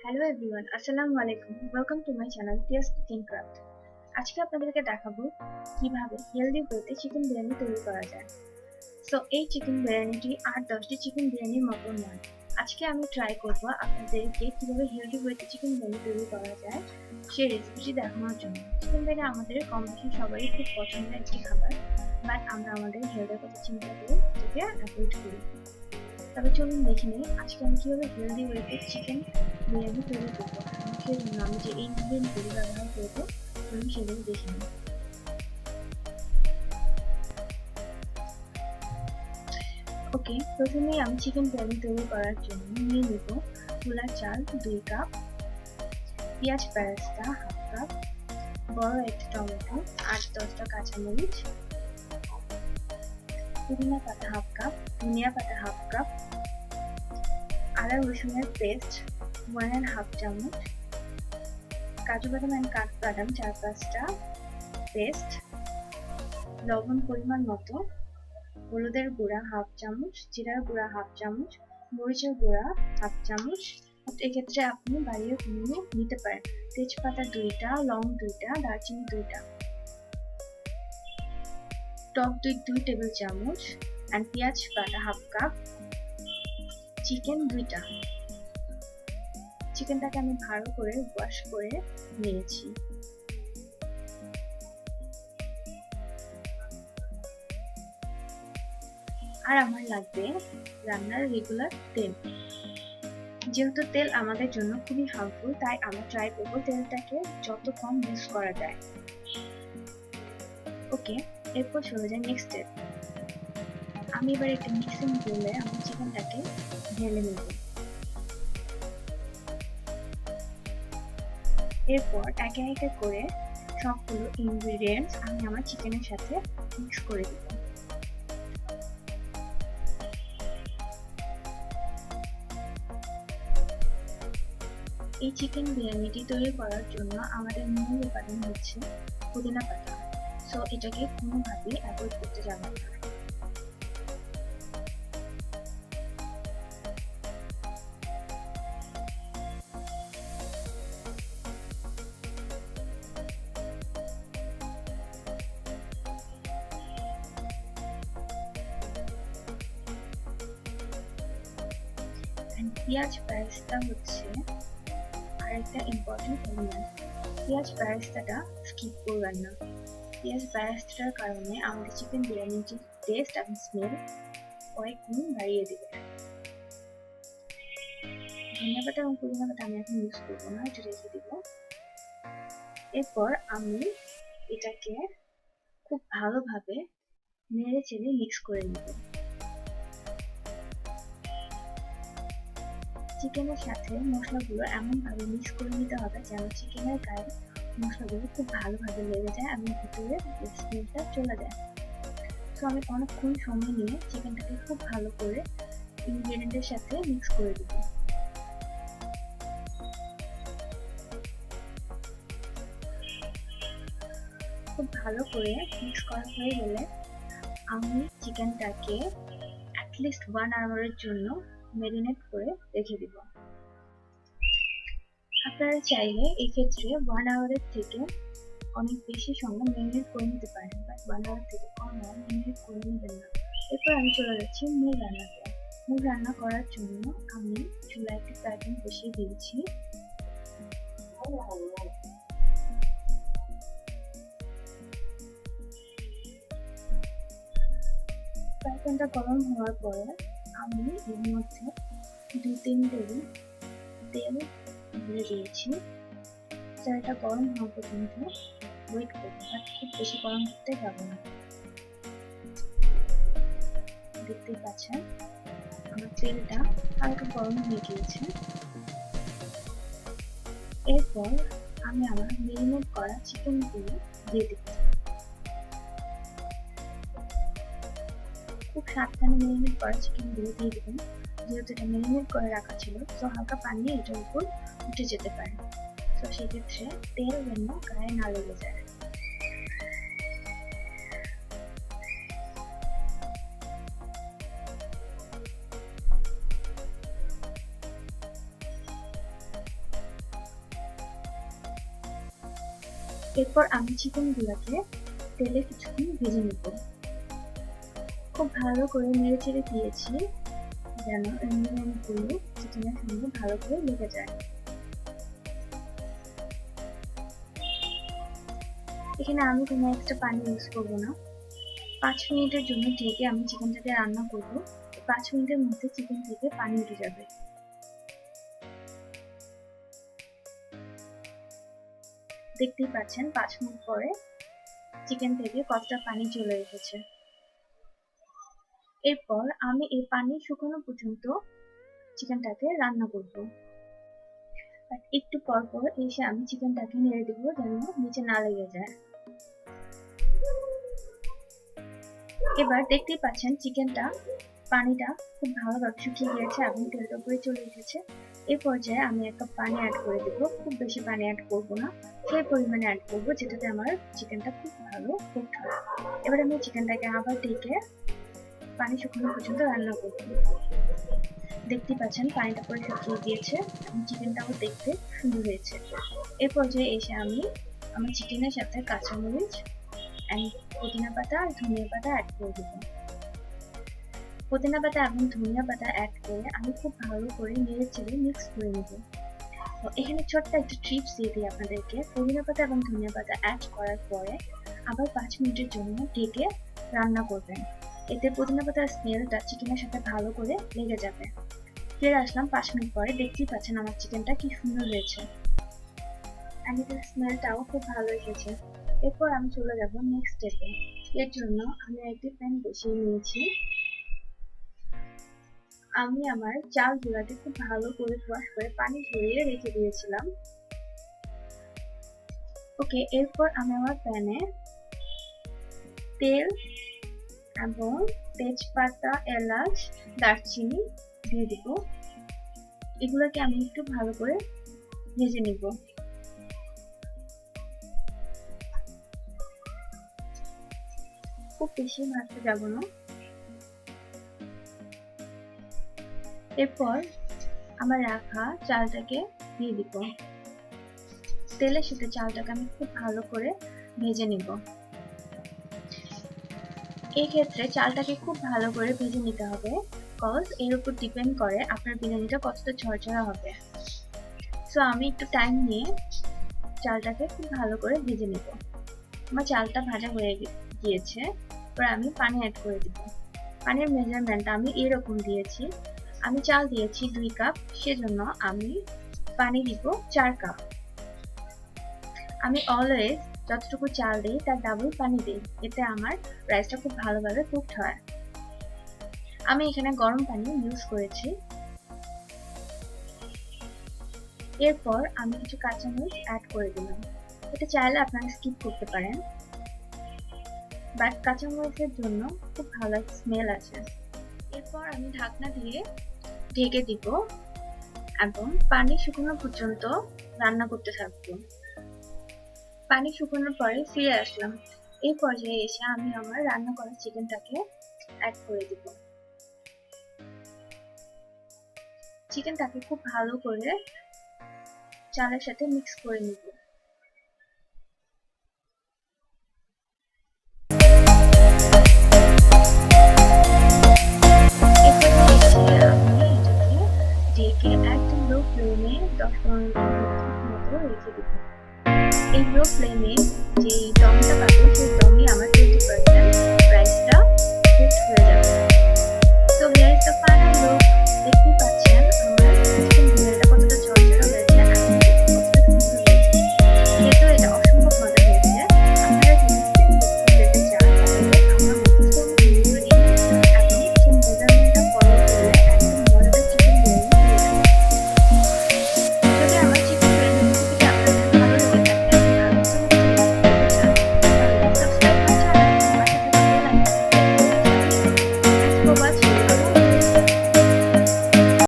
Hello everyone, আসসালামু আলাইকুম। Welcome to my channel TS cooking craft. আজকে আপনাদেরকে দেখাবো কিভাবে হেলদি ওয়েতে চিকেন বিরিয়ানি তৈরি করা যায়। সো এই চিকেন বিরিয়ানিটি 8-10টি চিকেন বিরিয়ানির মতো নয়। আজকে আমি ট্রাই করব আপনাদেরকে কিভাবে হেলদি ওয়েতে চিকেন বিরিয়ানি তৈরি করা যায় সেই রেসিপিটি দেখানোর জন্য। চিকেন বিরিয়ানি আমাদের কম বেশি সবারই খুব পছন্দের একটি খাবার, বাট আমরা আমাদের হেলথের কথা চিন্তা করে এটাকে অ্যাভয়েড করি। তবে চলুন দেখে নিই আজকে আমি কিভাবে হেলদি ওয়েতে চিকেন বিরিয়ানি তৈরি করবো। সেই জন্য আমি যে এই ইনগ্রিডিয়েন্টগুলি ব্যবহার করবো চলুন সেগুলো দেখে নিই। ওকে, প্রথমেই আমি চিকেন বিরিয়ানি তৈরি করার জন্য নিয়ে নেব ছোলার চাল 2 কাপ, পেঁয়াজ বেরেস্তা 1/2 কাপ, বড় একটা টমেটো, 8-10টা কাঁচামরিচ, পুদিনা পাতা 1/2 কাপ, ধনিয়া পাতা 1/2 কাপ, আদা রসুনের পেস্ট 1.5 চামচ, কাজু বাদাম এন্ড কাঠবাদাম 4-5টা পেস্ট, লবণ পরিমাণ মতো, হলুদের গুঁড়া 1/2 চামচ, জিরার গুঁড়া 1/2 চামচ, মরিচের গুঁড়া 1/2 চামচ। এক্ষেত্রে আপনি বাড়িয়ে কমিয়ে নিতে পারেন। তেজপাতা 2টা, লং 2টা, দারচিনি 2টা, টক দই 2 টেবিল চামচ, এন্ড পেঁয়াজ বাটা 1/2 কাপ, চিকেন 2টা। চিকেনটাকে আমি ভালো করে ওয়াশ করে নিয়েছি। আর আমার লাগবে রান্নার রেগুলার তেল। যেহেতু তেল আমাদের জন্য খুবই হার্মফুল, তাই আমরা ট্রাই করবো তেলটাকে যত কম ইউজ করা যায়। ওকে, এরপর চলে যায় নেক্সট স্টেপ। আমি এবার একটা মিক্সিং বলে আমি চিকেনটাকে ঢেলে নেব। এরপর একে একে করে সবগুলো ইনগ্রিডিয়েন্টস আমি আমার চিকেনের সাথে মিক্স করে দিব। এই চিকেন বিরিয়ানিটি তৈরি করার জন্য আমাদের মূল উপাদান হচ্ছে পুদিনা পাতা। সো এটাকে কোনোভাবেই অ্যাভয়েড করতে যাবেন না। পেঁয়াজ বেরেস্তা হচ্ছে আরেকটা ইম্পর্টেন্ট এলিমেন্ট। পেঁয়াজ বেরেস্তাটা স্কিপ করবেন না। পেঁয়াজ বেরেস্তার কারণে আমাদের চিকেন বিরিয়ানির যে টেস্ট এবং স্মেল কয়েক গুণ বাড়িয়ে দেবে। ধনিয়া পাতা এবং পুদিনা পাতা আমি এখন ইউজ করবো না, এটা রেখে দিব। এরপর আমি এটাকে খুব ভালোভাবে নেড়ে চেড়ে মিক্স করে নিব। চিকেনের সাথে মশলাগুলো এমনভাবে মিক্স করে নিতে হবে যেন চিকেনের গায়ে মশলাগুলো খুব ভালোভাবে লেগে যায় এবং ভিতরে স্মেলটা চলে যায়। তো আমি অনেকক্ষণ সময় নিয়ে চিকেনটাকে খুব ভালো করে ইনগ্রেডিয়েন্টের সাথে মিক্স করে দিব। খুব ভালো করে মিক্স করা হয়ে গেলে আমি চিকেনটাকে অ্যাটলিস্ট 1 আওয়ারের জন্য ম্যারিনেট করে রেখে দিব। আপনারা চাইলে এই ক্ষেত্রে 1 আওয়ারের থেকে অনেক বেশি সময় ম্যারিনেট করে নিতে পারেন, বাট 1 আওয়ার থেকে কম ম্যারিনেট করে নেবেন না। এরপর আমি চলে যাচ্ছি মূল রান্নাতে। মূল রান্না করার জন্য আমি চুলায় একটি ফ্রাই প্যান বসিয়ে দিয়েছি। ফ্রাই প্যানটা গরম হওয়ার পরে আমি এর মধ্যে 2-3 টেবিল তেল ঢেলে দিয়েছি। তেলটা গরম হওয়া পর্যন্ত ওয়েট করবো, বাট খুব বেশি গরম করতে যাবো না। দেখতেই পাচ্ছেন আমার তেলটা হালকা গরম হয়ে গিয়েছে। এরপর আমি আমার ম্যারিনেট করা চিকেনগুলো দিয়ে দেব। খুব সাবধানে ম্যারিনেট করা চিকেনগুলো দিয়ে দেবেন, যেহেতু এটা ম্যারিনেট করে রাখা ছিল, তো হালকা পানি এটার উপর উঠে যেতে পারে। তো সেক্ষেত্রে তেল যেন গায়ে না লেগে যায়। এরপর আমি চিকেনগুলোকে তেলে কিছুক্ষণ ভেজে নিব। খুব ভালো করে নেড়ে চেড়ে দিয়েছি যেন ইনগ্রেডিয়েন্টগুলো চিকেনের সঙ্গে ভালো করে লেগে যায়। এখানে আমি কোনো এক্সট্রা পানি ইউজ করব না। 5 মিনিটের জন্য ঢেকে আমি চিকেনটাকে রান্না করব। 5 মিনিটের মধ্যে চিকেন থেকে পানি উঠে যাবে। দেখতেই পাচ্ছেন 5 মিনিট পরে চিকেন থেকে কতটা পানি চলে এসেছে। এরপর আমি এই পানি শুকানো পর্যন্ত চিকেনটাকে রান্না করব। একটু পর পর এসে আমি চিকেনটাকে নেড়ে দেবো যেন নিচে না লেগে যায়। এবার দেখতেই পাচ্ছেন চিকেনটা পানিটা খুব ভালোভাবে শুকিয়ে গিয়েছে এবং তেলটা উপরে চলে এসেছে। এই পর্যায়ে আমি 1 কাপ পানি অ্যাড করে দেব। খুব বেশি পানি অ্যাড করব না, সেই পরিমাণে অ্যাড করব যেটাতে আমার চিকেনটা খুব ভালো কুকড হয়। এবার আমি চিকেনটাকে আবার ঢেকে পানি শুকানো পর্যন্ত রান্না করব। দেখতেই পাচ্ছেন পানিটা পুরো শুকিয়ে গিয়েছে এবং চিকেনটাও দেখতে সুন্দর হয়েছে। এই পর্যায়ে এসে আমি আমার চিকেনের সাথে কাঁচামরিচ এন্ড পুদিনা পাতা আর ধনিয়া পাতা অ্যাড করে দেব। পুদিনা পাতা এবং ধনিয়া পাতা অ্যাড করে আমি খুব ভালো করে নেড়ে চেড়ে মিক্স করে নেব। তো এখানে ছোট্ট একটা টিপস দিয়ে দিই আপনাদেরকে। পুদিনা পাতা এবং ধনিয়া পাতা অ্যাড করার পরে আবার 5 মিনিটের জন্য ঢেকে রান্না করবেন। এতে পুদিনা পাতার স্মেলটা চিকেনের সাথে ভালো করে লেগে যাবে। ফিরে আসলাম 5 মিনিট পরে। দেখতেই পাচ্ছেন আমার চিকেনটা কি সুন্দর হয়েছে আর এটার স্মেলটাও খুব ভালো এসেছে। এরপর আমি চলে যাব নেক্সট স্টেপে। এর জন্য আমি একটি প্যান বসিয়ে নিয়েছি। আমি আমার চালগুলোকে খুব ভালো করে ওয়াশ করে পানি ঝরিয়ে রেখে দিয়েছিলাম। ওকে, এরপর আমি আমার প্যানে তেল এবং তেজপাতা, এলাচ, দারচিনি দিয়ে দিব। এগুলোকে আমি একটু ভালো করে ভেজে নিব। খুব বেশি ভাজতে যাব না। এরপর আমার রাখা চালটাকে দিয়ে দিব। তেলের সাথে চালটাকে আমি খুব ভালো করে ভেজে নিব। এই ক্ষেত্রে চালটাকে খুব ভালো করে ভেজে নিতে হবে, কজ এর উপর ডিপেন্ড করে আপনার বিরিয়ানিটা কতটা ঝরঝরা হবে। সো আমি একটু টাইম নিয়ে চালটাকে খুব ভালো করে ভেজে নিব। আমার চালটা ভাজা হয়ে গিয়েছে। এবার আমি পানি অ্যাড করে দিব। পানির মেজারমেন্টটা আমি এরকম দিয়েছি। আমি চাল দিয়েছি 2 কাপ, সেজন্য আমি পানি দিব 4 কাপ। আমি অলওয়েজ যতটুকু চাল দিই তার ডাবল পানি দিই, এতে আমার রাইসটা খুব ভালোভাবে কুকড হয়। আমি এখানে গরম পানি ইউজ করেছি। এরপর আমি কিছু কাঁচামরিচ অ্যাড করে দিলাম। এটা চাইলে আপনারা স্কিপ করতে পারেন, বাট কাঁচামরিচের জন্য খুব ভালো স্মেল আছে। এরপর আমি ঢাকনা দিয়ে ঢেকে দিব এবং পানি শুকানো পর্যন্ত রান্না করতে থাকবো। পানি শুকানোর পরে ফিরে আসলাম। এই পর্যায়ে এসে আমি আমার রান্না করা চিকেনটাকে অ্যাড করে দিব। চিকেনটাকে খুব ভালো করে চালের সাথে মিক্স করে নিব। ঢেকে একদম লো ফ্লেমে 10-15 মিনিট মতো রেখে দিব। এই লো ফ্লেমে যে দমটা পাবো সেই দমই আমার 20% রাইসটা কুকড হয়ে যাবে।